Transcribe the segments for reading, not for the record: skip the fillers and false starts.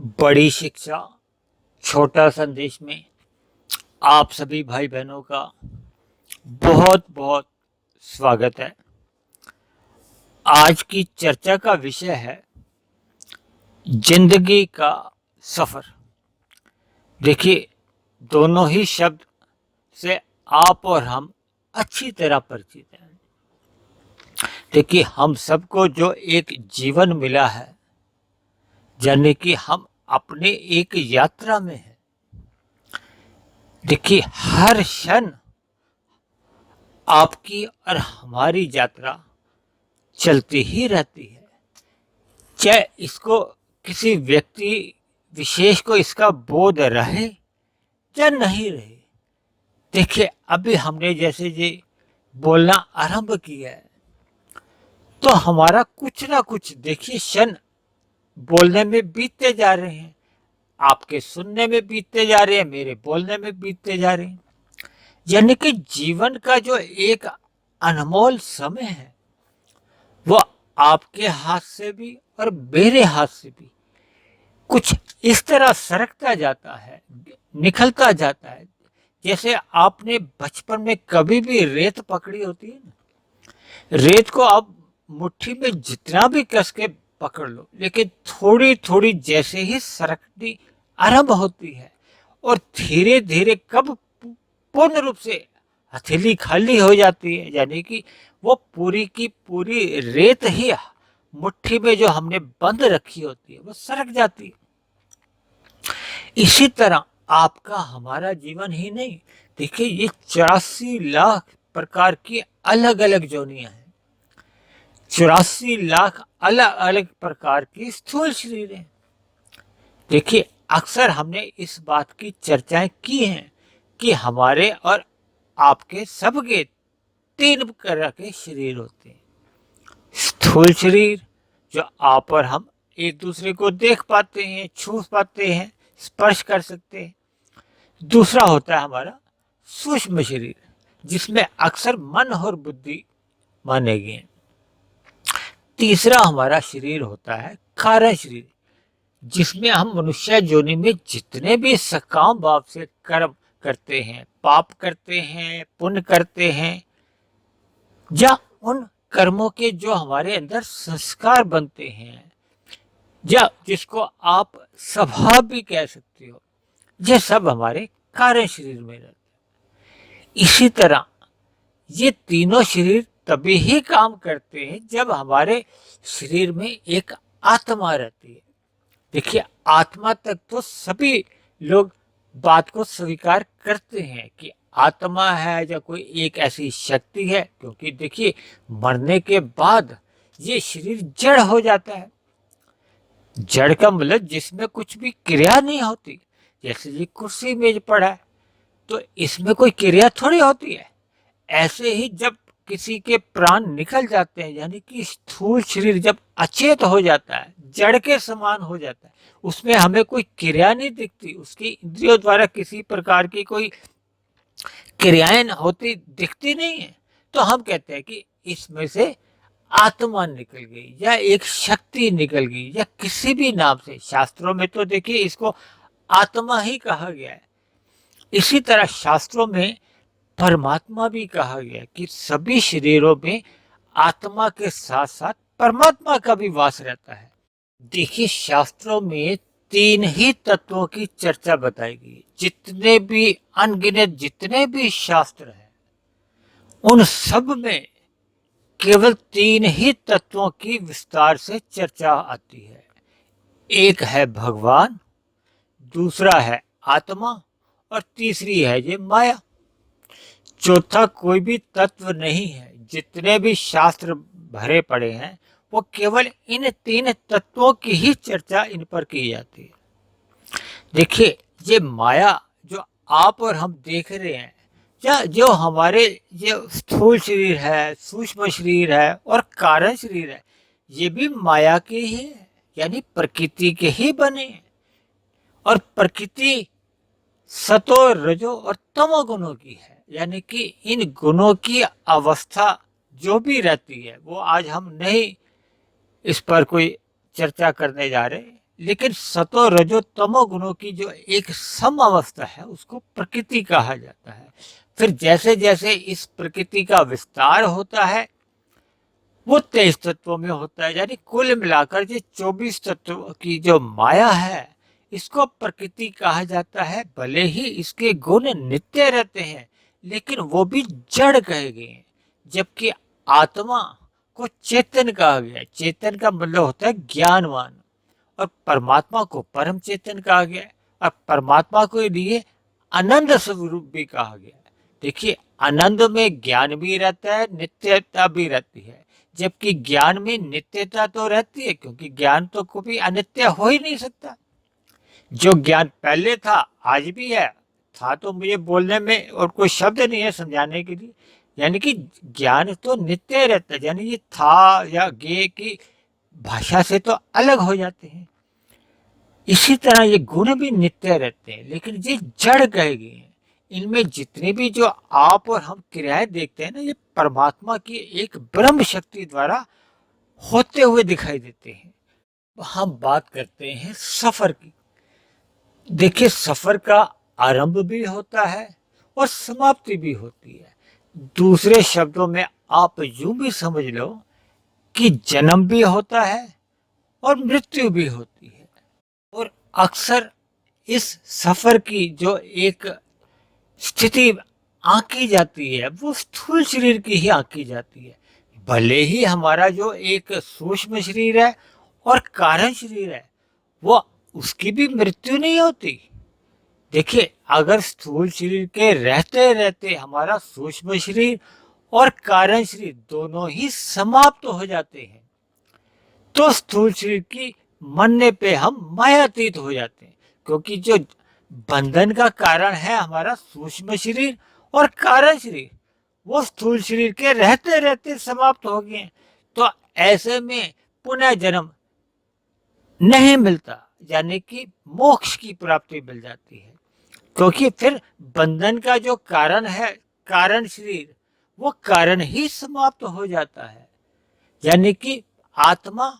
बड़ी शिक्षा छोटा संदेश में आप सभी भाई बहनों का बहुत बहुत स्वागत है। आज की चर्चा का विषय है जिंदगी का सफर। देखिए, दोनों ही शब्द से आप और हम अच्छी तरह परिचित हैं। देखिए, हम सबको जो एक जीवन मिला है, यानी कि हम अपने एक यात्रा में हैं। देखिए, हर क्षण आपकी और हमारी यात्रा चलती ही रहती है, चाहे इसको किसी व्यक्ति विशेष को इसका बोध रहे या नहीं रहे। देखिए, अभी हमने जैसे ये बोलना आरंभ किया है, तो हमारा कुछ ना कुछ देखिए क्षण बोलने में बीतते जा रहे हैं, आपके सुनने में बीतते जा रहे हैं, मेरे बोलने में बीतते जा रहे हैं। यानी कि जीवन का जो एक अनमोल समय है, वो आपके हाथ से भी और मेरे हाथ से भी कुछ इस तरह सरकता जाता है, निकलता जाता है, जैसे आपने बचपन में कभी भी रेत पकड़ी होती है ना। रेत को आप मुट्ठी में जितना भी कस के पकड़ लो, लेकिन थोड़ी थोड़ी जैसे ही सरकनी आरंभ होती है और धीरे धीरे कब पूर्ण रूप से हथेली खाली हो जाती है, यानी कि वो पूरी की पूरी रेत ही मुट्ठी में जो हमने बंद रखी होती है वो सरक जाती है। इसी तरह आपका हमारा जीवन ही नहीं, देखिए ये 84 लाख प्रकार की अलग अलग जोनियां हैं, 84 लाख अलग अलग प्रकार की स्थूल शरीर हैं। देखिए, अक्सर हमने इस बात की चर्चाएं की हैं कि हमारे और आपके सबके 3 तरह के शरीर होते हैं। स्थूल शरीर, जो आप और हम एक दूसरे को देख पाते हैं, छू पाते हैं, स्पर्श कर सकते हैं। दूसरा होता है हमारा सूक्ष्म शरीर, जिसमें अक्सर मन और बुद्धि माने गए हैं। तीसरा हमारा शरीर होता है कारण शरीर, जिसमें हम मनुष्य योनि में जितने भी सकाम भाव से कर्म करते हैं, पाप करते हैं, पुण्य करते हैं, या उन कर्मों के जो हमारे अंदर संस्कार बनते हैं, या जिसको आप स्वभाव भी कह सकते हो, ये सब हमारे कारण शरीर में रहते हैं। इसी तरह ये तीनों शरीर तभी ही काम करते हैं जब हमारे शरीर में एक आत्मा रहती है। देखिए, आत्मा तक तो सभी लोग बात को स्वीकार करते हैं कि आत्मा है या कोई एक ऐसी शक्ति है, क्योंकि देखिए मरने के बाद ये शरीर जड़ हो जाता है। जड़ का मतलब जिसमें कुछ भी क्रिया नहीं होती, जैसे ये कुर्सी मेज पड़ा है तो इसमें कोई क्रिया थोड़ी होती है। ऐसे ही जब किसी के प्राण निकल जाते हैं, यानी कि स्थूल शरीर जब अचेत हो जाता है, जड़ के समान हो जाता है, उसमें हमें कोई क्रिया नहीं दिखती, उसकी इंद्रियों द्वारा किसी प्रकार की कोई क्रियाएं होती दिखती नहीं है, तो हम कहते हैं कि इसमें से आत्मा निकल गई या एक शक्ति निकल गई, या किसी भी नाम से शास्त्रों में तो देखिए इसको आत्मा ही कहा गया है। इसी तरह शास्त्रों में परमात्मा भी कहा गया कि सभी शरीरों में आत्मा के साथ साथ परमात्मा का भी वास रहता है। देखिए, शास्त्रों में 3 ही तत्वों की चर्चा बताई गई। जितने भी अनगिनत जितने भी शास्त्र हैं, उन सब में केवल 3 ही तत्वों की विस्तार से चर्चा आती है। एक है भगवान, दूसरा है आत्मा, और तीसरी है ये माया। चौथा कोई भी तत्व नहीं है। जितने भी शास्त्र भरे पड़े हैं वो केवल इन 3 तत्वों की ही चर्चा इन पर की जाती है। देखिए, ये माया जो आप और हम देख रहे हैं, या जो हमारे ये स्थूल शरीर है, सूक्ष्म शरीर है और कारण शरीर है, ये भी माया के ही है, यानी प्रकृति के ही बने हैं। और प्रकृति सतो, रजो और तमो गुणों की है, यानी कि इन गुणों की अवस्था जो भी रहती है वो आज हम नहीं इस पर कोई चर्चा करने जा रहे, लेकिन सतो रजो तमो गुणों की जो एक सम अवस्था है उसको प्रकृति कहा जाता है। फिर जैसे जैसे इस प्रकृति का विस्तार होता है वो 23 तत्वों में होता है, यानी कुल मिलाकर ये 24 तत्वों की जो माया है इसको प्रकृति कहा जाता है। भले ही इसके गुण नित्य रहते हैं लेकिन वो भी जड़ कहे गए हैं, जबकि आत्मा को चेतन कहा गया। चेतन का मतलब होता है ज्ञानवान, और परमात्मा को परम चेतन कहा गया है, और परमात्मा को लिए आनंद स्वरूप भी कहा गया है। देखिए, आनंद में ज्ञान भी रहता है, नित्यता भी रहती है, जबकि ज्ञान में नित्यता तो रहती है, क्योंकि ज्ञान तो कभी अनित्य हो ही नहीं सकता। जो ज्ञान पहले था आज भी है, था तो मुझे बोलने में और कोई शब्द नहीं है समझाने के लिए, यानी कि ज्ञान तो नित्य रहता है, यानी ये था या गे की भाषा से तो अलग हो जाते हैं। इसी तरह ये गुण भी नित्य रहते हैं, लेकिन ये जड़ कहे गए हैं। इनमें जितने भी जो आप और हम क्रियाएं देखते हैं ना, ये परमात्मा की एक ब्रह्म शक्ति द्वारा होते हुए दिखाई देते हैं। हम बात करते हैं सफर की। देखिए, सफर का आरंभ भी होता है और समाप्ति भी होती है। दूसरे शब्दों में आप यूं भी समझ लो कि जन्म भी होता है और मृत्यु भी होती है। और अक्सर इस सफर की जो एक स्थिति आंकी जाती है वो स्थूल शरीर की ही आंकी जाती है। भले ही हमारा जो एक सूक्ष्म शरीर है और कारण शरीर है वो उसकी भी मृत्यु नहीं होती। देखिए, अगर स्थूल शरीर के रहते रहते हमारा सूक्ष्म शरीर और कारण शरीर दोनों ही समाप्त हो जाते हैं तो स्थूल शरीर की मरने पे हम मायातीत हो जाते हैं, क्योंकि जो बंधन का कारण है हमारा सूक्ष्म शरीर और कारण शरीर वो स्थूल शरीर के रहते रहते समाप्त हो गए। तो ऐसे में पुनः जन्म नहीं मिलता, यानी कि मोक्ष की प्राप्ति मिल जाती है, क्योंकि फिर बंधन का जो कारण है कारण शरीर वो कारण ही समाप्त हो जाता है, यानी कि आत्मा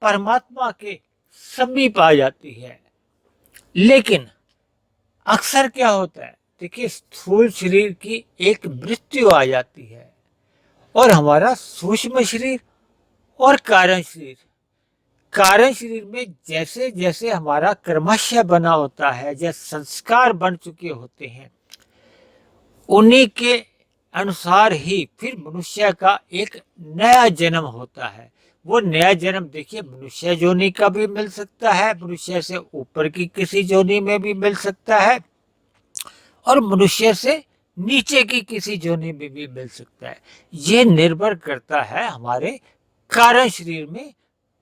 परमात्मा के समीप आ जाती है। लेकिन अक्सर क्या होता है, देखिए, स्थूल शरीर की एक मृत्यु आ जाती है और हमारा सूक्ष्म शरीर और कारण शरीर में जैसे जैसे हमारा कर्मशय बना होता है, जैसे संस्कार बन चुके होते हैं, उन्हीं के अनुसार ही फिर मनुष्य का एक नया जन्म होता है। वो नया जन्म देखिए मनुष्य जोनि का भी मिल सकता है, मनुष्य से ऊपर की किसी जोनि में भी मिल सकता है, और मनुष्य से नीचे की किसी जोनि में भी मिल सकता है। ये निर्भर करता है हमारे कारण शरीर में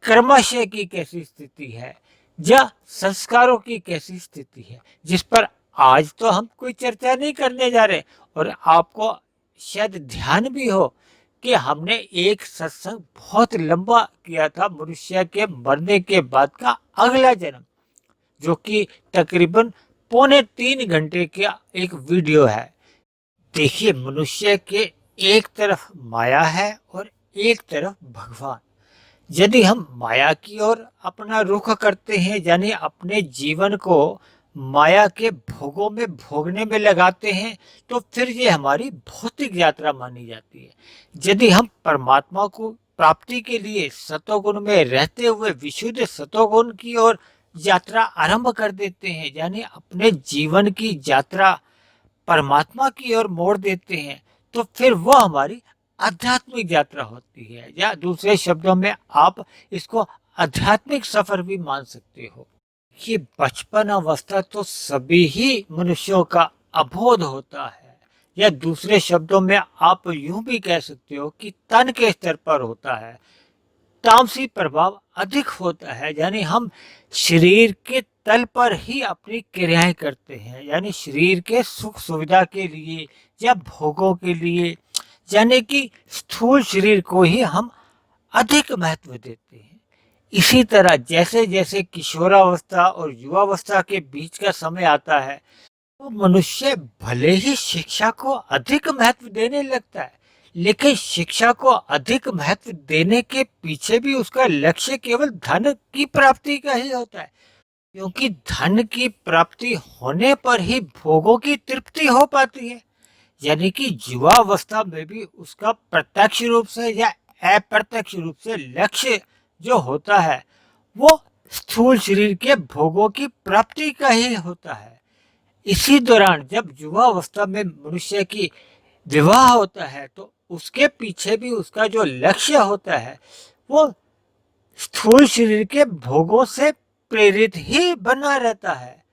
कर्माशय की कैसी स्थिति है या संस्कारों की कैसी स्थिति है, जिस पर आज तो हम कोई चर्चा नहीं करने जा रहे। और आपको शायद ध्यान भी हो कि हमने एक सत्संग बहुत लंबा किया था मनुष्य के मरने के बाद का अगला जन्म, जो कि तकरीबन 2.25 घंटे का एक वीडियो है। देखिए, मनुष्य के एक तरफ माया है और एक तरफ भगवान। यदि हम माया की ओर अपना रुख करते हैं, यानी अपने जीवन को माया के भोगों में भोगने में लगाते हैं, तो फिर ये हमारी भौतिक यात्रा मानी जाती है। यदि हम परमात्मा को प्राप्ति के लिए सतोगुण में रहते हुए विशुद्ध सतोगुण की ओर यात्रा आरंभ कर देते हैं, यानी अपने जीवन की यात्रा परमात्मा की ओर मोड़ देते हैं, तो फिर वो हमारी आध्यात्मिक यात्रा होती है, या दूसरे शब्दों में आप इसको आध्यात्मिक सफर भी मान सकते हो। ये बचपन अवस्था तो सभी ही मनुष्यों का अबोध होता है, या दूसरे शब्दों में आप यूं भी कह सकते हो कि तन के स्तर पर होता है। तामसी प्रभाव अधिक होता है, यानी हम शरीर के तल पर ही अपनी क्रियाएं करते हैं, यानी शरीर के सुख सुविधा के लिए या भोगों के लिए, यानी कि स्थूल शरीर को ही हम अधिक महत्व देते हैं। इसी तरह जैसे जैसे किशोरावस्था और युवावस्था के बीच का समय आता है तो मनुष्य भले ही शिक्षा को अधिक महत्व देने लगता है, लेकिन शिक्षा को अधिक महत्व देने के पीछे भी उसका लक्ष्य केवल धन की प्राप्ति का ही होता है, क्योंकि धन की प्राप्ति होने पर ही भोगों की तृप्ति हो पाती है। यानी कि युवावस्था में भी उसका प्रत्यक्ष रूप से या अप्रत्यक्ष रूप से लक्ष्य जो होता है वो स्थूल शरीर के भोगों की प्राप्ति का ही होता है। इसी दौरान जब युवावस्था में मनुष्य की विवाह होता है तो उसके पीछे भी उसका जो लक्ष्य होता है वो स्थूल शरीर के भोगों से प्रेरित ही बना रहता है।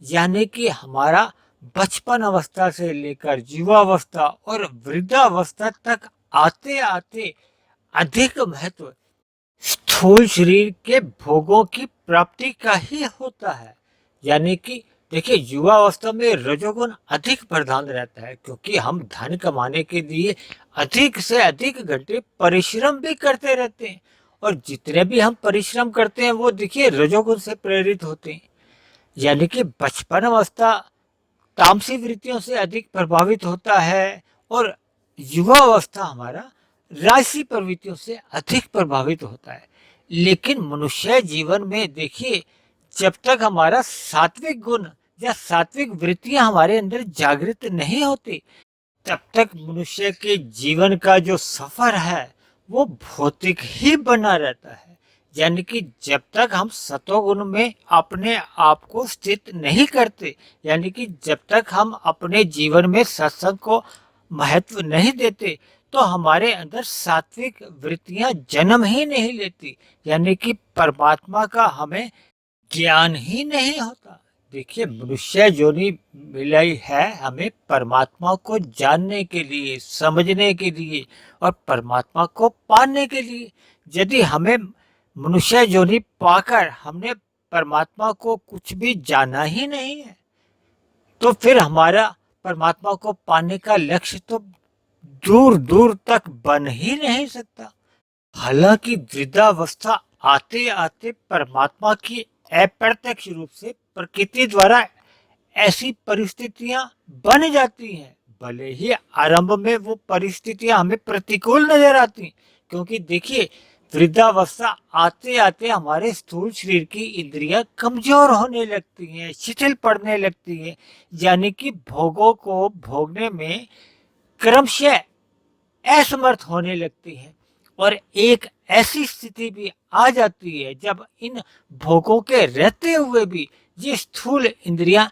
यानी कि हमारा बचपन अवस्था से लेकर युवावस्था और वृद्धावस्था तक आते आते अधिक महत्व स्थूल शरीर के भोगों की प्राप्ति का ही होता है। यानी कि देखिए युवावस्था में रजोगुण अधिक प्रधान रहता है, क्योंकि हम धन कमाने के लिए अधिक से अधिक घंटे परिश्रम भी करते रहते हैं, और जितने भी हम परिश्रम करते हैं वो देखिए रजोगुण से प्रेरित होते हैं। यानी कि बचपन अवस्था तामसी वृत्तियों से अधिक प्रभावित होता है और युवावस्था हमारा राजसी प्रवृत्तियों से अधिक प्रभावित होता है। लेकिन मनुष्य जीवन में देखिए जब तक हमारा सात्विक गुण या सात्विक वृत्तियां हमारे अंदर जागृत नहीं होती तब तक मनुष्य के जीवन का जो सफर है वो भौतिक ही बना रहता है। यानी कि जब तक हम सतोगुण में अपने आप को स्थित नहीं करते, यानी कि जब तक हम अपने जीवन में सत्संग को महत्व नहीं देते तो हमारे अंदर सात्विक वृत्तियां जन्म ही नहीं लेती, यानी कि परमात्मा का हमें ज्ञान ही नहीं होता। देखिए मनुष्य जोनी मिलाई है हमें परमात्मा को जानने के लिए, समझने के लिए और परमात्मा को पाने के लिए। यदि हमें मनुष्य जोनी पाकर हमने परमात्मा को कुछ भी जाना ही नहीं है तो फिर हमारा परमात्मा को पाने का लक्ष्य तो दूर दूर तक बन ही नहीं सकता। हालांकि वृद्धावस्था आते आते परमात्मा की अप्रत्यक्ष रूप से प्रकृति द्वारा ऐसी परिस्थितियां बन जाती हैं, भले ही आरंभ में वो परिस्थितियां हमें प्रतिकूल नजर आती, क्योंकि देखिए वृद्धावस्था आते आते हमारे स्थूल शरीर की इंद्रियां कमजोर होने लगती हैं, शिथिल पड़ने लगती हैं, यानी कि भोगों को भोगने में क्रमशः असमर्थ होने लगती है। और एक ऐसी स्थिति भी आ जाती है जब इन भोगों के रहते हुए भी ये स्थूल इंद्रियां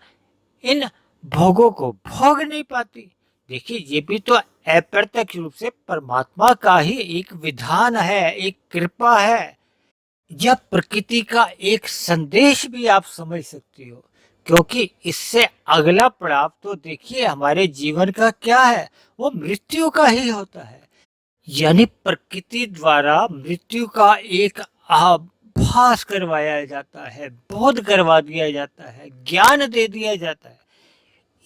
इन भोगों को भोग नहीं पाती। देखिए ये भी तो अप्रत्यक्ष रूप से परमात्मा का ही एक विधान है, एक कृपा है, यह प्रकृति का एक संदेश भी आप समझ सकती हो। क्योंकि इससे अगला पड़ाव तो देखिए हमारे जीवन का क्या है, वो मृत्यु का ही होता है। यानी प्रकृति द्वारा मृत्यु का एक आभास करवाया जाता है, बोध करवा दिया जाता है, ज्ञान दे दिया जाता है।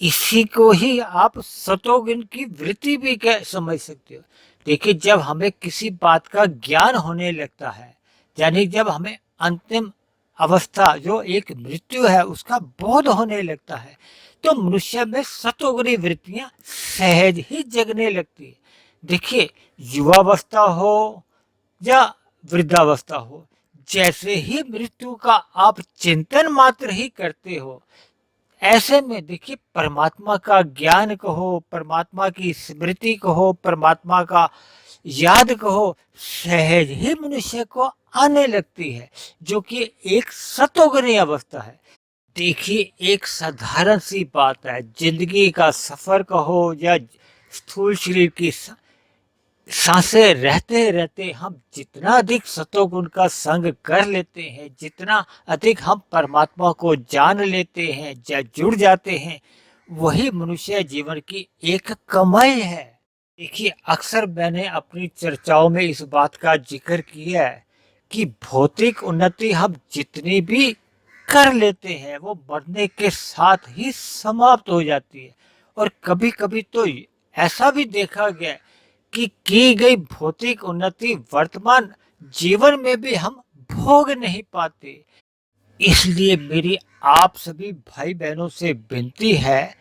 इसी को ही आप सतोगुण की वृत्ति भी समझ सकते हो। देखिए जब हमें किसी बात का ज्ञान होने लगता है, यानी जब हमें अंतिम अवस्था जो एक मृत्यु है उसका बोध होने लगता है तो मनुष्य में सतोगुणी वृत्तियां सहज ही जगने लगती है। देखिए युवावस्था हो या वृद्धावस्था हो, जैसे ही मृत्यु का आप चिंतन मात्र ही करते हो ऐसे में देखिए परमात्मा का ज्ञान कहो, परमात्मा की स्मृति कहो, परमात्मा का याद कहो, सहज ही मनुष्य को आने लगती है, जो कि एक सतोगुणी अवस्था है। देखिए एक साधारण सी बात है, जिंदगी का सफर कहो या स्थूल शरीर की सांसें रहते रहते हम जितना अधिक सतोगुण का संग कर लेते हैं, जितना अधिक हम परमात्मा को जान लेते हैं या जुड़ जाते हैं, वही मनुष्य जीवन की एक कमाई है। देखिए अक्सर मैंने अपनी चर्चाओं में इस बात का जिक्र किया है कि भौतिक उन्नति हम जितनी भी कर लेते हैं वो मरने के साथ ही समाप्त हो जाती है। और कभी कभी तो ऐसा भी देखा गया कि की गई भौतिक उन्नति वर्तमान जीवन में भी हम भोग नहीं पाते। इसलिए मेरी आप सभी भाई बहनों से विनती है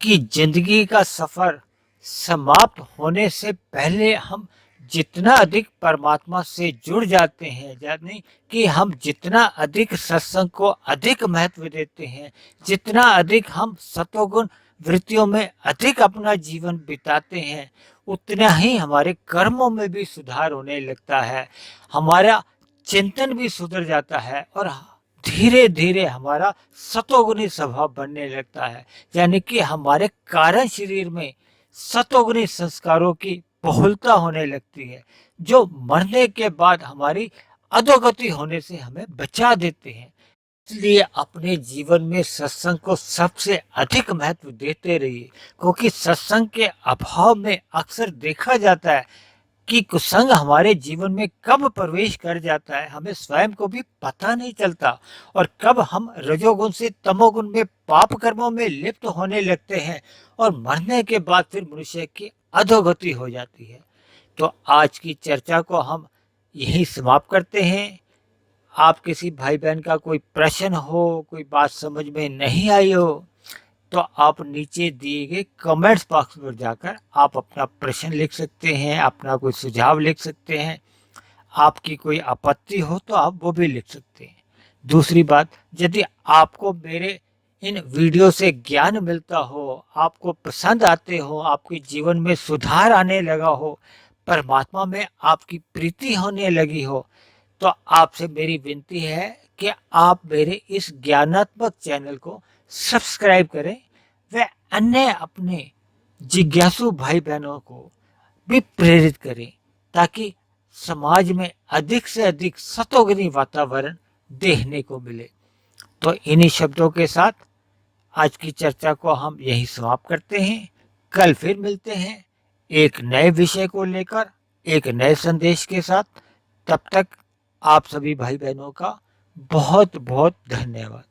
कि जिंदगी का सफर समाप्त होने से पहले हम जितना अधिक परमात्मा से जुड़ जाते हैं, यानी कि हम जितना अधिक सत्संग को अधिक महत्व देते हैं, जितना अधिक हम सतोगुण वृत्तियों में अधिक अपना जीवन बिताते हैं, उतना ही हमारे कर्मों में भी सुधार होने लगता है, हमारा चिंतन भी सुधर जाता है और धीरे धीरे हमारा सतोगुणी स्वभाव बनने लगता है, यानी कि हमारे कारण शरीर में सतोगुणी संस्कारों की बहुलता होने लगती है, जो मरने के बाद हमारी अधोगति होने से हमें बचा देते हैं। इसलिए अपने जीवन में सत्संग को सबसे अधिक महत्व देते रहिए, क्योंकि सत्संग के अभाव में अक्सर देखा जाता है कि कुसंग हमारे जीवन में कब प्रवेश कर जाता है, हमें स्वयं को भी पता नहीं चलता, और कब हम रजोगुण से तमोगुण में पाप कर्मों में लिप्त होने लगते हैं और मरने के बाद फिर मनुष्य की अधोगति हो जाती है। तो आज की चर्चा को हम यही समाप्त करते हैं। आप किसी भाई बहन का कोई प्रश्न हो, कोई बात समझ में नहीं आई हो, तो आप नीचे दिए गए कमेंट्स बॉक्स पर जाकर आप अपना प्रश्न लिख सकते हैं, अपना कोई सुझाव लिख सकते हैं, आपकी कोई आपत्ति हो तो आप वो भी लिख सकते हैं। दूसरी बात, यदि आपको मेरे इन वीडियो से ज्ञान मिलता हो, आपको पसंद आते हो, आपके जीवन में सुधार आने लगा हो, परमात्मा में आपकी प्रीति होने लगी हो, तो आपसे मेरी विनती है कि आप मेरे इस ज्ञानात्मक चैनल को सब्सक्राइब करें व अन्य अपने जिज्ञासु भाई बहनों को भी प्रेरित करें, ताकि समाज में अधिक से अधिक सतोगुणी वातावरण देखने को मिले। तो इन्हीं शब्दों के साथ आज की चर्चा को हम यही समाप्त करते हैं। कल फिर मिलते हैं एक नए विषय को लेकर, एक नए संदेश के साथ। तब तक आप सभी भाई बहनों का बहुत बहुत धन्यवाद।